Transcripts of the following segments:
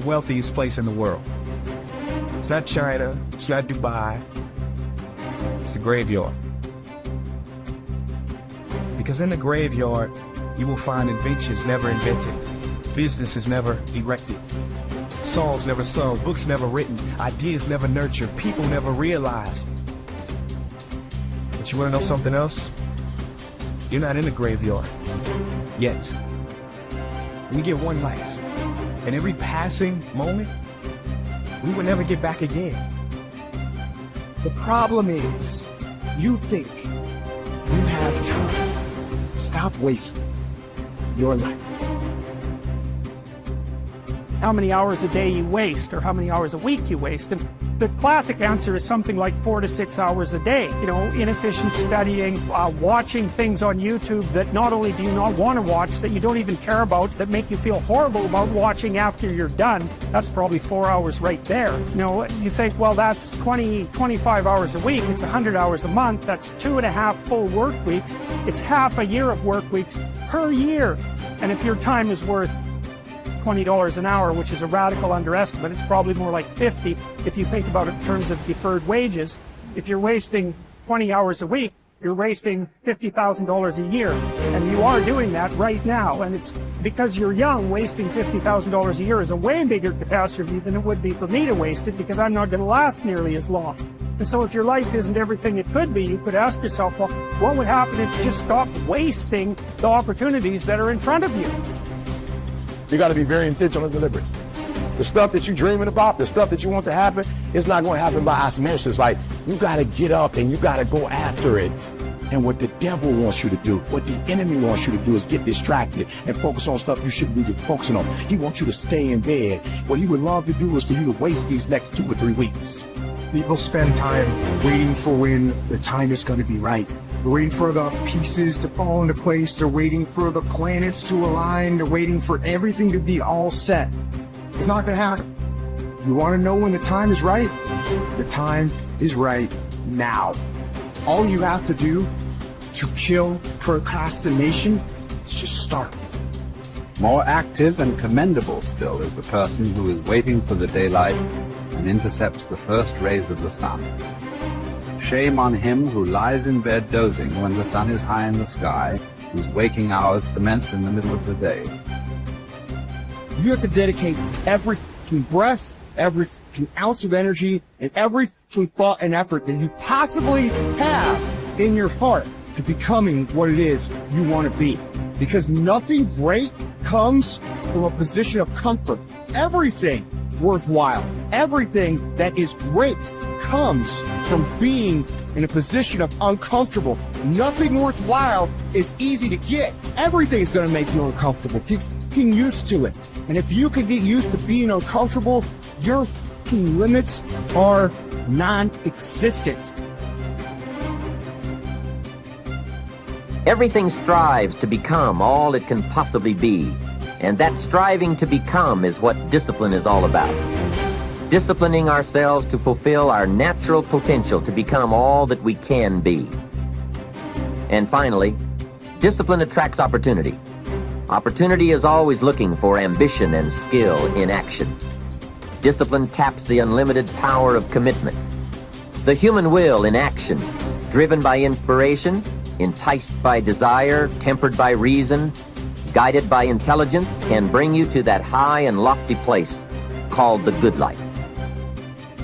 wealthiest place in the world. It's not China, it's not Dubai, it's the graveyard. Because in the graveyard, you will find inventions never invented, businesses never erected, songs never sung, books never written, ideas never nurtured, people never realized. But you want to know something else? You're not in the graveyard yet. We get one life, and every passing moment, we will never get back again. The problem is, you think you have time. Stop wasting your life. How many hours a day you waste, or how many hours a week you waste. And the classic answer is something like 4 to 6 hours a day. You know, inefficient studying, watching things on YouTube that not only do you not want to watch, that you don't even care about, that make you feel horrible about watching after you're done. That's probably 4 hours right there. You know, you think, well, that's 25 hours a week. It's 100 hours a month. That's 2.5 full work weeks. It's half a year of work weeks per year. And if your time is worth $20 an hour, which is a radical underestimate, it's probably more like 50 if you think about it in terms of deferred wages. If you're wasting 20 hours a week, you're wasting $50,000 a year, and you are doing that right now. And it's because you're young. Wasting $50,000 a year is a way bigger catastrophe than it would be for me to waste it, because I'm not going to last nearly as long. And so if your life isn't everything it could be, you could ask yourself, well, what would happen if you just stopped wasting the opportunities that are in front of you? You got to be very intentional and deliberate. The stuff that you're dreaming about, the stuff that you want to happen, it's not going to happen by osmosis. Like, you got to get up and you got to go after it. And what the devil wants you to do, what the enemy wants you to do, is get distracted and focus on stuff you shouldn't be focusing on. He wants you to stay in bed. What he would love to do is for you to waste these next 2 or 3 weeks. People spend time waiting for when the time is going to be right. They're waiting for the pieces to fall into place. They're waiting for the planets to align. They're waiting for everything to be all set. It's not going to happen. You want to know when the time is right? The time is right now. All you have to do to kill procrastination is just start. More active and commendable still is the person who is waiting for the daylight and intercepts the first rays of the sun. Shame on him who lies in bed dozing when the sun is high in the sky, whose waking hours commence in the middle of the day. You have to dedicate every breath, every ounce of energy, and every thought and effort that you possibly have in your heart to becoming what it is you want to be. Because nothing great comes from a position of comfort. Everything worthwhile, everything that is great comes from being in a position of uncomfortable. Nothing worthwhile is easy to get. Everything's going to make you uncomfortable. Get used to it. And if you can get used to being uncomfortable, your limits are non-existent. Everything strives to become all it can possibly be, and that striving to become is what discipline is all about. Disciplining ourselves to fulfill our natural potential to become all that we can be. And finally, discipline attracts opportunity. Opportunity is always looking for ambition and skill in action. Discipline taps the unlimited power of commitment. The human will in action, driven by inspiration, enticed by desire, tempered by reason, guided by intelligence, can bring you to that high and lofty place called the good life.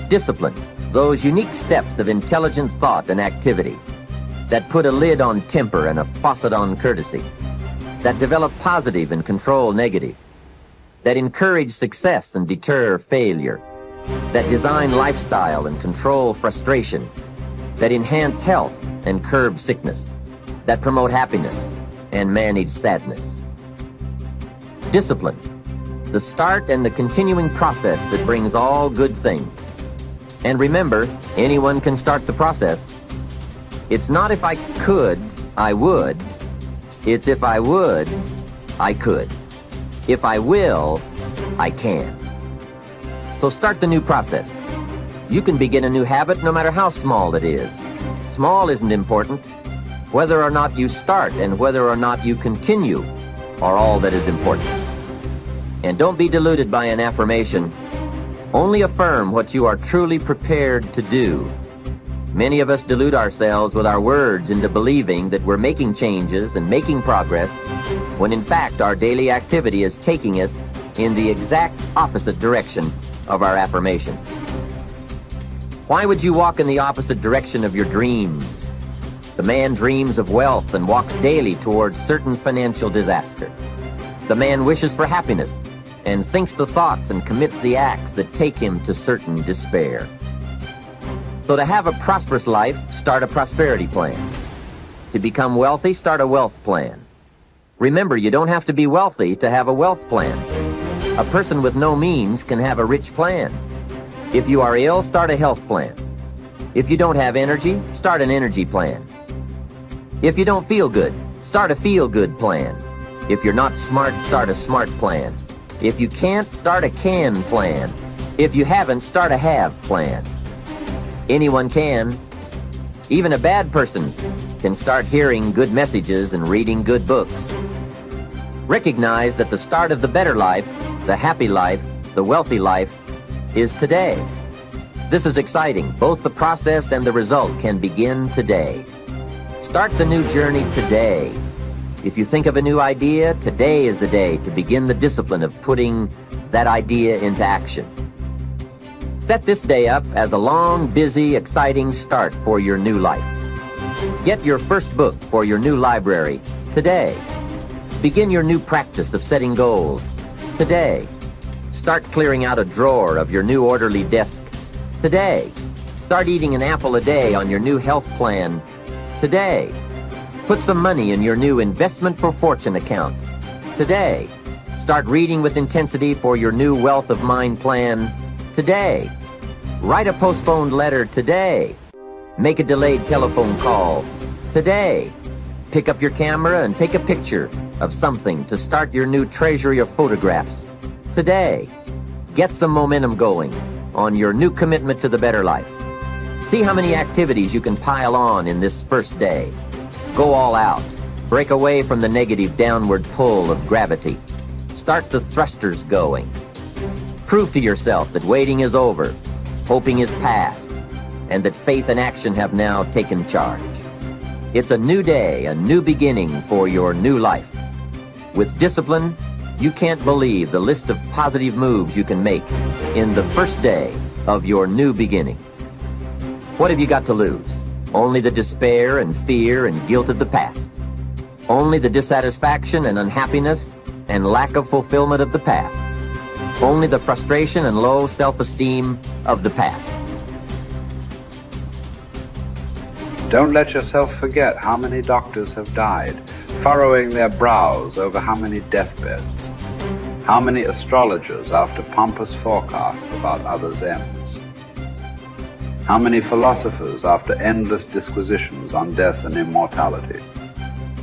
Discipline, those unique steps of intelligent thought and activity that put a lid on temper and a faucet on courtesy, that develop positive and control negative, that encourage success and deter failure, that design lifestyle and control frustration, that enhance health and curb sickness, that promote happiness and manage sadness. Discipline, the start and the continuing process that brings all good things. And remember, anyone can start the process. It's not if I could, I would. It's if I would, I could. If I will, I can. So start the new process. You can begin a new habit no matter how small it is. Small isn't important. Whether or not you start and whether or not you continue are all that is important. And don't be deluded by an affirmation. Only affirm what you are truly prepared to do. Many of us delude ourselves with our words into believing that we're making changes and making progress, when in fact our daily activity is taking us in the exact opposite direction of our affirmations. Why would you walk in the opposite direction of your dreams? The man dreams of wealth and walks daily towards certain financial disaster. The man wishes for happiness and thinks the thoughts and commits the acts that take him to certain despair. So to have a prosperous life, start a prosperity plan. To become wealthy, start a wealth plan. Remember, you don't have to be wealthy to have a wealth plan. A person with no means can have a rich plan. If you are ill, start a health plan. If you don't have energy, start an energy plan. If you don't feel good, start a feel-good plan. If you're not smart, start a smart plan. If you can't, start a can plan. If you haven't, start a have plan. Anyone can. Even a bad person can start hearing good messages and reading good books. Recognize that the start of the better life, the happy life, the wealthy life, is today. This is exciting. Both the process and the result can begin today. Start the new journey today. If you think of a new idea, today is the day to begin the discipline of putting that idea into action. Set this day up as a long, busy, exciting start for your new life. Get your first book for your new library today. Begin your new practice of setting goals today. Start clearing out a drawer of your new orderly desk today. Start eating an apple a day on your new health plan today. Put some money in your new investment for fortune account today. Start reading with intensity for your new wealth of mind plan today. Write a postponed letter today. Make a delayed telephone call today. Pick up your camera and take a picture of something to start your new treasury of photographs today. Get some momentum going on your new commitment to the better life. See how many activities you can pile on in this first day. Go all out. Break away from the negative downward pull of gravity. Start the thrusters going. Prove to yourself that waiting is over, hoping is past, and that faith and action have now taken charge. It's a new day, a new beginning for your new life. With discipline, you can't believe the list of positive moves you can make in the first day of your new beginning. What have you got to lose? Only the despair and fear and guilt of the past. Only the dissatisfaction and unhappiness and lack of fulfillment of the past. Only the frustration and low self-esteem of the past. Don't let yourself forget how many doctors have died, furrowing their brows over how many deathbeds, how many astrologers after pompous forecasts about others' ends, how many philosophers after endless disquisitions on death and immortality,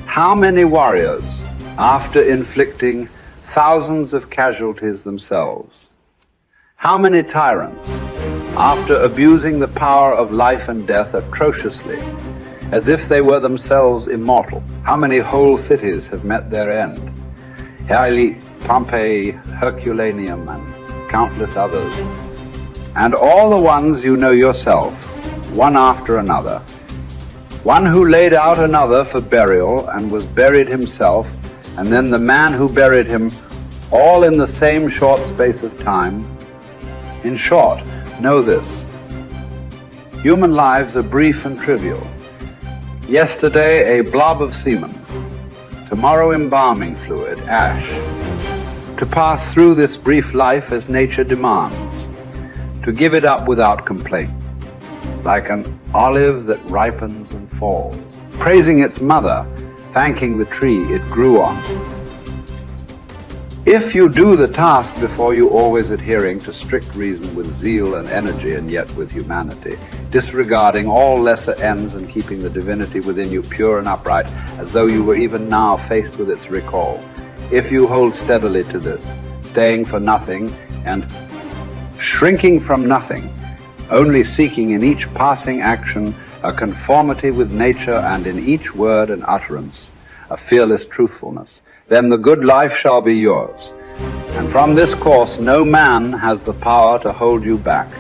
how many warriors after inflicting thousands of casualties themselves, how many tyrants after abusing the power of life and death atrociously, as if they were themselves immortal. How many whole cities have met their end? Haile, Pompeii, Herculaneum, and countless others. And all the ones you know yourself, one after another. One who laid out another for burial and was buried himself, and then the man who buried him, all in the same short space of time. In short, know this: human lives are brief and trivial. Yesterday, a blob of semen. Tomorrow, embalming fluid, ash. To pass through this brief life as nature demands. To give it up without complaint. Like an olive that ripens and falls. Praising its mother, thanking the tree it grew on. If you do the task before you, always adhering to strict reason with zeal and energy, and yet with humanity, disregarding all lesser ends and keeping the divinity within you pure and upright, as though you were even now faced with its recall. If you hold steadily to this, staying for nothing and shrinking from nothing, only seeking in each passing action a conformity with nature, and in each word and utterance a fearless truthfulness, then the good life shall be yours. And from this course, no man has the power to hold you back.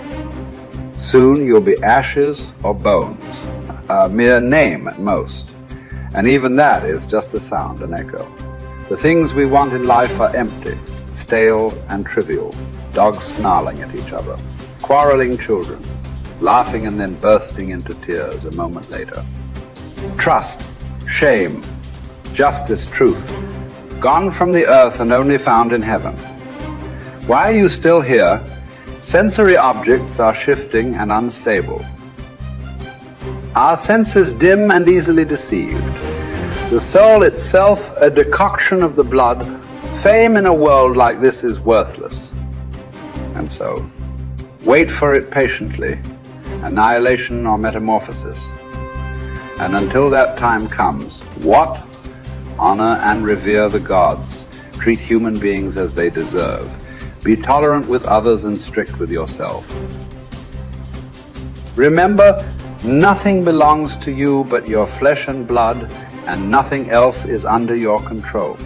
Soon you'll be ashes or bones, a mere name at most. And even that is just a sound, an echo. The things we want in life are empty, stale and trivial. Dogs snarling at each other, quarreling children, laughing and then bursting into tears a moment later. Trust, shame, justice, truth, gone from the earth and only found in heaven. Why are you still here? Sensory objects are shifting and unstable. Our senses dim and easily deceived. The soul itself a decoction of the blood. Fame in a world like this is worthless. And so, wait for it patiently, annihilation or metamorphosis. And until that time comes, what? Honor and revere the gods. Treat human beings as they deserve. Be tolerant with others and strict with yourself. Remember, nothing belongs to you but your flesh and blood, and nothing else is under your control.